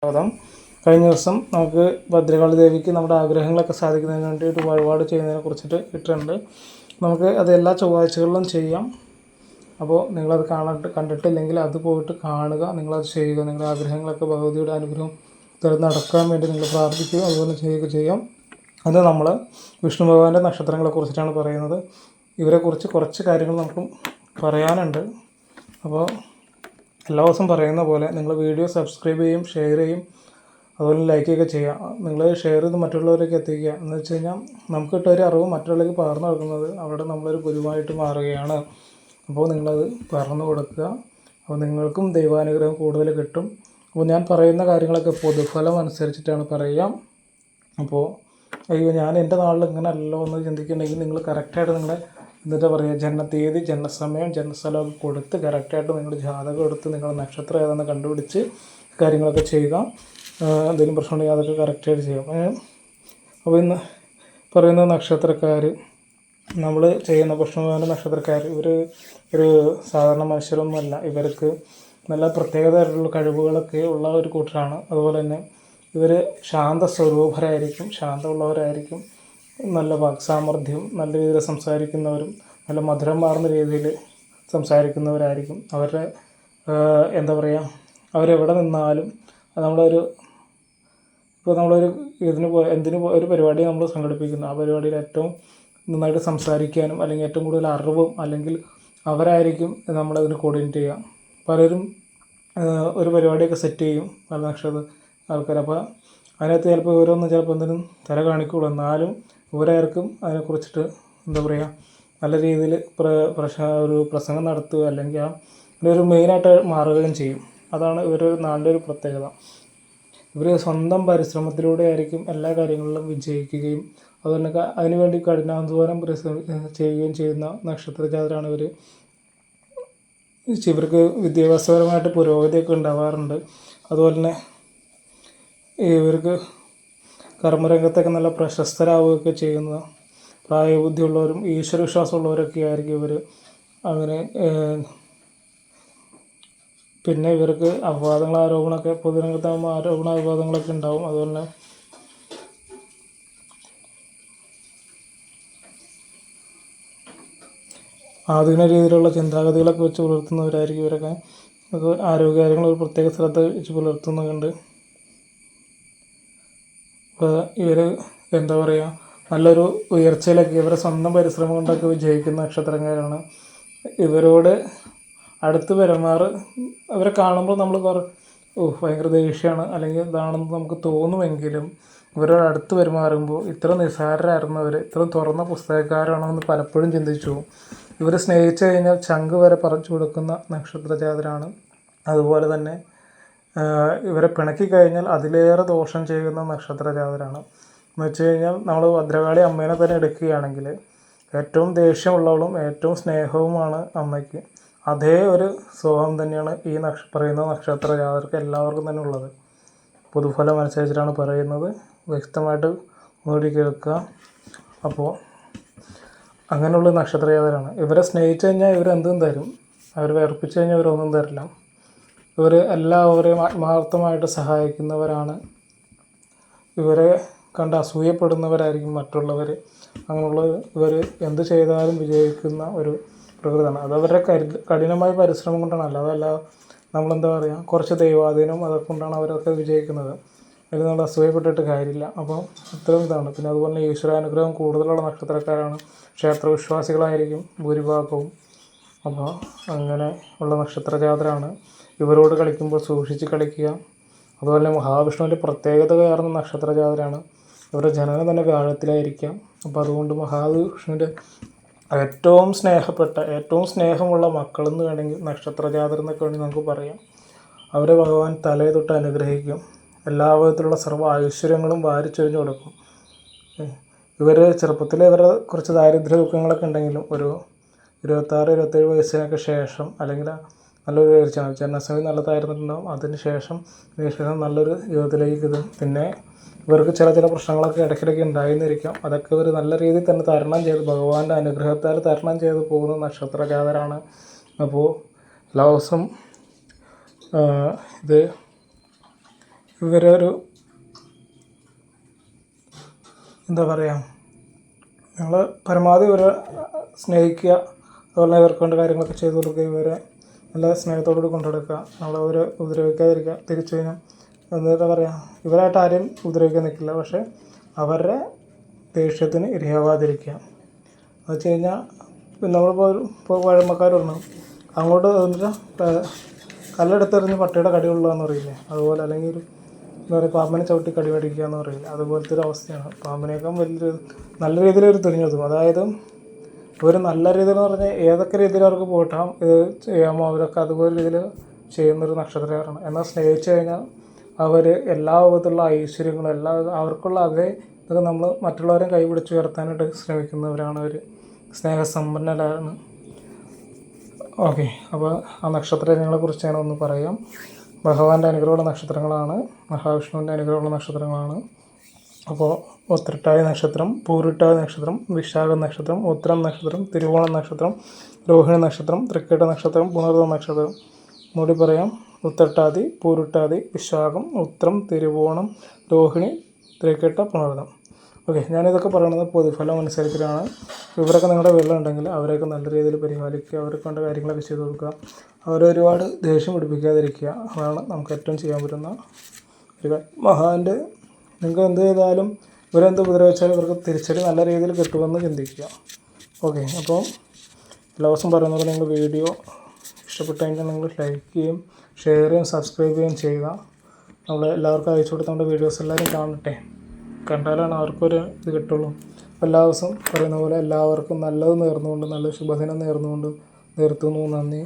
സ്വാഗതം. കഴിഞ്ഞ ദിവസം നമുക്ക് ഭദ്രകാളി ദേവിക്ക് നമ്മുടെ ആഗ്രഹങ്ങളൊക്കെ സാധിക്കുന്നതിന് വേണ്ടി ഒരു വഴിപാട് ചെയ്യുന്നതിനെ കുറിച്ചിട്ട് ഇട്ടിട്ടുണ്ട്. നമുക്ക് അത് എല്ലാ ചൊവ്വാഴ്ചകളിലും ചെയ്യാം. അപ്പോൾ നിങ്ങളത് കണ്ടിട്ടില്ലെങ്കിൽ അത് പോയിട്ട് കാണുക, നിങ്ങളത് ചെയ്യുക. നിങ്ങളുടെ ആഗ്രഹങ്ങളൊക്കെ ഭഗവതിയുടെ അനുഗ്രഹം നടക്കാൻ വേണ്ടി നിങ്ങൾ പ്രാർത്ഥിക്കുക, അതുപോലെ ചെയ്യുക ചെയ്യാം. അത് നമ്മൾ വിഷ്ണു ഭഗവാന്റെ നക്ഷത്രങ്ങളെ കുറിച്ചിട്ടാണ് പറയുന്നത്. ഇവരെക്കുറിച്ച് കുറച്ച് കാര്യങ്ങൾ നമുക്ക് പറയാനുണ്ട്. അപ്പോൾ എല്ലാ ദിവസവും പറയുന്ന പോലെ നിങ്ങൾ വീഡിയോ സബ്സ്ക്രൈബ് ചെയ്യും, ഷെയർ ചെയ്യും, അതുപോലെ ലൈക്കൊക്കെ ചെയ്യുക. നിങ്ങൾ ഷെയർ ചെയ്ത് മറ്റുള്ളവരിലേക്ക് എത്തിക്കുക. എന്ന് വെച്ച് കഴിഞ്ഞാൽ നമുക്ക് കിട്ടൊരു അറിവ് മറ്റുള്ളവർക്ക് പകർന്നു കൊടുക്കുന്നത് അവിടെ നമ്മളൊരു ഗുരുവായിട്ട് മാറുകയാണ്. അപ്പോൾ നിങ്ങളത് പറഞ്ഞു കൊടുക്കുക. അപ്പോൾ നിങ്ങൾക്കും ദൈവാനുഗ്രഹം കൂടുതൽ കിട്ടും. അപ്പോൾ ഞാൻ പറയുന്ന കാര്യങ്ങളൊക്കെ പൊതുഫലം അനുസരിച്ചിട്ടാണ് പറയുക. അപ്പോൾ അയ്യോ ഞാൻ എൻ്റെ നാളിൽ ഇങ്ങനെ അല്ലല്ലോ എന്ന് ചിന്തിക്കുന്നുണ്ടെങ്കിൽ നിങ്ങൾ കറക്റ്റായിട്ട് നിങ്ങളെ എന്നിട്ട് പറയുക ജനനത്തീയതി, ജനനസമയം, ജനനസ്ഥലമൊക്കെ കൊടുത്ത് കറക്റ്റായിട്ട് നിങ്ങളുടെ ജാതകം എടുത്ത് നിങ്ങളുടെ നക്ഷത്രം ഏതാണെന്ന് കണ്ടുപിടിച്ച് കാര്യങ്ങളൊക്കെ ചെയ്യുക. എന്തെങ്കിലും പ്രശ്നമുണ്ടെങ്കിൽ അതൊക്കെ കറക്റ്റായിട്ട് ചെയ്യാം. അപ്പോൾ ഇന്ന് പറയുന്ന നക്ഷത്രക്കാർ, നമ്മൾ ചെയ്യുന്ന പുഷ്പവാന നക്ഷത്രക്കാർ, ഇവർ ഒരു സാധാരണ മനുഷ്യരൊന്നുമല്ല. ഇവർക്ക് നല്ല പ്രത്യേകതയായിട്ടുള്ള കഴിവുകളൊക്കെ ഉള്ള ഒരു കൂട്ടരാണ്. അതുപോലെ തന്നെ ഇവർ ശാന്ത സ്വരൂപരായിരിക്കും, ശാന്തമുള്ളവരായിരിക്കും, നല്ല വാക്സാമർഥ്യം, നല്ല രീതിയിൽ സംസാരിക്കുന്നവരും നല്ല മധുരം മാറുന്ന രീതിയിൽ സംസാരിക്കുന്നവരായിരിക്കും. അവരുടെ എന്താ പറയുക, അവരെവിടെ നിന്നാലും നമ്മളൊരു ഇപ്പോൾ നമ്മളൊരു ഒരു പരിപാടി നമ്മൾ സംഘടിപ്പിക്കുന്നു, ആ പരിപാടിയിൽ ഏറ്റവും നന്നായിട്ട് സംസാരിക്കാനും അല്ലെങ്കിൽ ഏറ്റവും കൂടുതൽ അറിവും അല്ലെങ്കിൽ അവരായിരിക്കും നമ്മളതിന് കോർഡിനേറ്റ് ചെയ്യുക. പലരും ഒരു പരിപാടിയൊക്കെ സെറ്റ് ചെയ്യും, പല നക്ഷത്ര ആൾക്കാർ. അപ്പോൾ അതിനകത്ത് ചിലപ്പോൾ ചിലപ്പോൾ എന്തെങ്കിലും തല കാണിക്കുള്ളൂ. എന്നാലും ഇവരായിരിക്കും അതിനെക്കുറിച്ചിട്ട് എന്താ പറയുക നല്ല രീതിയിൽ ഒരു പ്രസംഗം നടത്തുക, അല്ലെങ്കിൽ ഒരു മെയിനായിട്ട് മാറുകയും ചെയ്യും. അതാണ് ഇവരൊരു നാളിൻ്റെ ഒരു പ്രത്യേകത. ഇവർ സ്വന്തം പരിശ്രമത്തിലൂടെ ആയിരിക്കും എല്ലാ കാര്യങ്ങളിലും വിജയിക്കുകയും അതുപോലെ അതിനുവേണ്ടി കഠിനാധ്വാനം ചെയ്യുകയും ചെയ്യുന്ന നക്ഷത്ര ജാതരാണ് ഇവർ. ഇവർക്ക് വിദ്യാഭ്യാസപരമായിട്ട് പുരോഗതിയൊക്കെ ഉണ്ടാവാറുണ്ട്. അതുപോലെ തന്നെ ഇവർക്ക് കർമ്മരംഗത്തൊക്കെ നല്ല പ്രശസ്തരാവുകയൊക്കെ ചെയ്യുന്ന പ്രായബുദ്ധിയുള്ളവരും ഈശ്വരവിശ്വാസമുള്ളവരൊക്കെ ആയിരിക്കും ഇവർ. അങ്ങനെ പിന്നെ ഇവർക്ക് ആരോപണമൊക്കെ പൊതുരംഗത്താകുമ്പോൾ അപവാദങ്ങളൊക്കെ ഉണ്ടാവും. അതുപോലെ തന്നെ ആധുനിക രീതിയിലുള്ള ചിന്താഗതികളൊക്കെ വെച്ച് പുലർത്തുന്നവരായിരിക്കും ഇവരൊക്കെ. അത് ആരോഗ്യകാര്യങ്ങൾ ഒരു പ്രത്യേക ശ്രദ്ധ വെച്ച് പുലർത്തുന്നുണ്ട്. അപ്പോൾ ഇവർ എന്താ പറയുക നല്ലൊരു ഉയർച്ചയിലൊക്കെ ഇവരെ സ്വന്തം പരിശ്രമം കൊണ്ടൊക്കെ വിജയിക്കുന്ന നക്ഷത്രക്കാരാണ്. ഇവരോട് അടുത്ത് ഇവരെ കാണുമ്പോൾ നമ്മൾ ഭയങ്കര ദേഷ്യമാണ് അല്ലെങ്കിൽ ഇതാണെന്ന് നമുക്ക് തോന്നുമെങ്കിലും ഇവരോട് അടുത്ത് പെരുമാറുമ്പോൾ ഇത്ര നിസ്സാരരായിരുന്നവർ ഇത്ര തുറന്ന പുസ്തകക്കാരാണോ എന്ന് പലപ്പോഴും ചിന്തിച്ചു. ഇവർ സ്നേഹിച്ചു കഴിഞ്ഞാൽ ചങ്ക് വരെ പറിച്ചു കൊടുക്കുന്ന നക്ഷത്രജാതരാണ്. അതുപോലെ തന്നെ ഇവരെ പിണക്കി കഴിഞ്ഞാൽ അതിലേറെ ദോഷം ചെയ്യുന്ന നക്ഷത്രജാതരാണ്. എന്ന് വെച്ച് കഴിഞ്ഞാൽ നമ്മൾ ഭദ്രകാളി അമ്മേനെ തന്നെ എടുക്കുകയാണെങ്കിൽ ഏറ്റവും ദേഷ്യമുള്ളവളും ഏറ്റവും സ്നേഹവുമാണ് അമ്മയ്ക്ക്. അതേ ഒരു സ്വഭാവം തന്നെയാണ് ഈ പറയുന്ന നക്ഷത്ര ജാതകർക്ക് എല്ലാവർക്കും തന്നെ ഉള്ളത്. പൊതുഫലം അനുസരിച്ചിട്ടാണ് പറയുന്നത്, വ്യക്തമായിട്ട് നോക്കി കേൾക്കുക. അപ്പോൾ അങ്ങനെയുള്ള നക്ഷത്ര ജാതകരാണ്. ഇവരെ സ്നേഹിച്ചു കഴിഞ്ഞാൽ ഇവരെന്തും തരും, അവർ വേർപ്പിച്ചു കഴിഞ്ഞാൽ ഇവരൊന്നും തരില്ല. ഇവർ എല്ലാവരെയും ആത്മാർത്ഥമായിട്ട് സഹായിക്കുന്നവരാണ്. ഇവരെ കണ്ട് അസൂയപ്പെടുന്നവരായിരിക്കും മറ്റുള്ളവർ. അങ്ങനെയുള്ള ഇവർ എന്ത് ചെയ്താലും വിജയിക്കുന്ന ഒരു പ്രകൃതമാണ്. അത് അവരുടെ കഠിനമായ പരിശ്രമം കൊണ്ടാണ്. അല്ലാതല്ല നമ്മളെന്താ പറയുക കുറച്ച് ദൈവാധീനം അതൊക്കെ കൊണ്ടാണ് അവരൊക്കെ വിജയിക്കുന്നത്. അതിൽ നമ്മൾ അസൂയപ്പെട്ടിട്ട് കാര്യമില്ല. അപ്പോൾ ഇത്രയും ഇതാണ്. പിന്നെ അതുപോലെ ഈശ്വരാനുഗ്രഹം കൂടുതലുള്ള നക്ഷത്രക്കാരാണ്. ക്ഷേത്രവിശ്വാസികളായിരിക്കും ഭൂരിഭാഗവും. അപ്പോൾ അങ്ങനെ ഉള്ള നക്ഷത്രജാതരാണ്. ഇവരോട് കളിക്കുമ്പോൾ സൂക്ഷിച്ച് കളിക്കുക. അതുപോലെ മഹാവിഷ്ണുവിൻ്റെ പ്രത്യേകതയാർന്ന നക്ഷത്രജാതരാണ്. ഇവരുടെ ജനനം തന്നെ വ്യാഴത്തിലായിരിക്കാം. അപ്പോൾ അതുകൊണ്ട് മഹാവിഷ്ണുവിൻ്റെ ഏറ്റവും സ്നേഹപ്പെട്ട ഏറ്റവും സ്നേഹമുള്ള മക്കളെന്ന് വേണമെങ്കിൽ നക്ഷത്രജാതർ എന്നൊക്കെ വേണമെങ്കിൽ നമുക്ക് പറയാം. അവരെ ഭഗവാൻ തലേ തൊട്ട് അനുഗ്രഹിക്കും. എല്ലാ വിധത്തിലുള്ള സർവ്വ ഐശ്വര്യങ്ങളും വാരിച്ചൊരിഞ്ഞു കൊടുക്കും. ഇവർ ചെറുപ്പത്തിൽ ഇവരുടെ കുറച്ച് ദാരിദ്ര്യ ദുഃഖങ്ങളൊക്കെ ഉണ്ടെങ്കിലും ഒരു 26-27 വയസ്സിനൊക്കെ ശേഷം അല്ലെങ്കിൽ നല്ലൊരു ജനനസമയം നല്ലതായിരുന്നിട്ടുണ്ടാകും. അതിന് ശേഷം നല്ലൊരു ജീവിതത്തിലേക്ക് പിന്നെ ഇവർക്ക് ചില പ്രശ്നങ്ങളൊക്കെ ഇടയ്ക്കിടയ്ക്ക് ഉണ്ടായിരുന്നിരിക്കാം. അതൊക്കെ ഇവർ നല്ല രീതിയിൽ തന്നെ തരണം ചെയ്ത് ഭഗവാന്റെ അനുഗ്രഹത്താൽ തരണം ചെയ്ത് പോകുന്ന നക്ഷത്രജാതരാണ്. അപ്പോൾ എല്ലാ ദിവസവും ഇത് ഇവരൊരു എന്താ പറയുക, നിങ്ങൾ പരമാവധി ഇവരെ സ്നേഹിക്കുക, അതുപോലെ ഇവർക്ക് വേണ്ട കാര്യങ്ങളൊക്കെ ചെയ്തു കൊടുക്കുക, ഇവരെ നല്ല സ്നേഹത്തോടുകൂടി കൊണ്ടുനടക്കുക, നമ്മളവരെ ഉപദ്രവിക്കാതിരിക്കുക. തിരിച്ചു കഴിഞ്ഞാൽ എന്താ പറയുക, ഇവരായിട്ട് ആരെയും ഉപദ്രവിക്കാൻ നിൽക്കില്ല, പക്ഷേ അവരുടെ ദേഷ്യത്തിന് ഇരയാവാതിരിക്കുക. എന്ന് വെച്ച് കഴിഞ്ഞാൽ നമ്മളിപ്പോൾ പഴമക്കാർ പറഞ്ഞു അങ്ങോട്ട് എന്നിട്ട് കല്ലെടുത്തെറിഞ്ഞ് പട്ടിയുടെ കടി കൊള്ളുകയെന്ന് പറയില്ലേ, അതുപോലെ അല്ലെങ്കിൽ ഒരു എന്താ പറയുക പാമ്പിനെ ചവിട്ടി കടി മേടിക്കുക എന്ന് പറയില്ല, അതുപോലത്തെ ഒരു അവസ്ഥയാണ്. പാമ്പിനേക്കാൾ വലിയൊരു നല്ല രീതിയിൽ ഒരു തുനിഞ്ഞെത്തും. അതായത് ഒരു നല്ല രീതിയിൽ പറഞ്ഞാൽ ഏതൊക്കെ രീതിയിൽ അവർക്ക് പോയിട്ടാം ഇത് ചെയ്യാമോ അവരൊക്കെ അതുപോലെ രീതിയിൽ ചെയ്യുന്നൊരു നക്ഷത്രക്കാരാണ്. എന്നാൽ സ്നേഹിച്ചു കഴിഞ്ഞാൽ അവർ എല്ലാ വിധത്തിലുള്ള ഐശ്വര്യങ്ങളും അവർക്കുള്ള അതേ ഇതൊക്കെ നമ്മൾ മറ്റുള്ളവരെ കൈപിടിച്ച് ഉയർത്താനായിട്ട് ശ്രമിക്കുന്നവരാണ് അവർ. സ്നേഹസമ്പന്നരാണ്. ഓക്കെ, അപ്പോൾ ആ നക്ഷത്രങ്ങളെക്കുറിച്ച് ഞാനൊന്ന് പറയാം. ഭഗവാന്റെ അനുഗ്രഹമുള്ള നക്ഷത്രങ്ങളാണ്, മഹാവിഷ്ണുവിൻ്റെ അനുഗ്രഹമുള്ള നക്ഷത്രങ്ങളാണ്. അപ്പോൾ ഉത്രട്ടാതി നക്ഷത്രം, പൂരിട്ടാതി നക്ഷത്രം, വിശാഖം നക്ഷത്രം, ഉത്രം നക്ഷത്രം, തിരുവോണം നക്ഷത്രം, രോഹിണി നക്ഷത്രം, തൃക്കേട്ട നക്ഷത്രം, പുണർദ നക്ഷത്രം. ഒന്നുകൂടി പറയാം: ഉത്രട്ടാതി, പൂരിട്ടാതി, വിശാഖം, ഉത്രം, തിരുവോണം, രോഹിണി, തൃക്കേട്ട, പുണർദം. ഓക്കെ, ഞാനിതൊക്കെ പറയുന്നത് പൊതുഫലം അനുസരിച്ചിട്ടാണ്. ഇവരൊക്കെ നിങ്ങളുടെ വീട്ടിലുണ്ടെങ്കിൽ അവരെയൊക്കെ നല്ല രീതിയിൽ പരിപാലിക്കുക, അവർക്ക് വേണ്ട കാര്യങ്ങളൊക്കെ ചെയ്തു കൊടുക്കുക, അവരെ ഒരുപാട് ദേഷ്യം പിടിപ്പിക്കാതിരിക്കുക. അതാണ് നമുക്ക് ഏറ്റവും ചെയ്യാൻ പറ്റുന്ന ഒരു കാര്യം. മഹാൻ്റെ നിങ്ങൾക്ക് എന്ത് ചെയ്താലും ഇവരെന്ത് ഉപദ്രവിച്ചാലും ഇവർക്ക് തിരിച്ചടി നല്ല രീതിയിൽ കിട്ടുമെന്ന് ചിന്തിക്കുക. ഓക്കെ, അപ്പോൾ എല്ലാ ദിവസവും പറയുന്ന പോലെ നിങ്ങൾ വീഡിയോ ഇഷ്ടപ്പെട്ടെങ്കിൽ നിങ്ങൾ ലൈക്ക് ചെയ്യും, ഷെയർ ചെയ്യും, സബ്സ്ക്രൈബ് ചെയ്യുകയും ചെയ്യുക. നമ്മൾ എല്ലാവർക്കും അയച്ചു കൊടുത്ത് നമ്മുടെ വീഡിയോസ് എല്ലാവരും കാണട്ടെ, കണ്ടാലാണ് അവർക്കൊരു ഇത് കിട്ടുള്ളൂ. അപ്പോൾ എല്ലാ ദിവസവും പറയുന്ന പോലെ എല്ലാവർക്കും നല്ലത് നേർന്നുകൊണ്ട്, നല്ല ശുഭദിനം നേർന്നുകൊണ്ട് നിർത്തുന്നു. നന്ദി.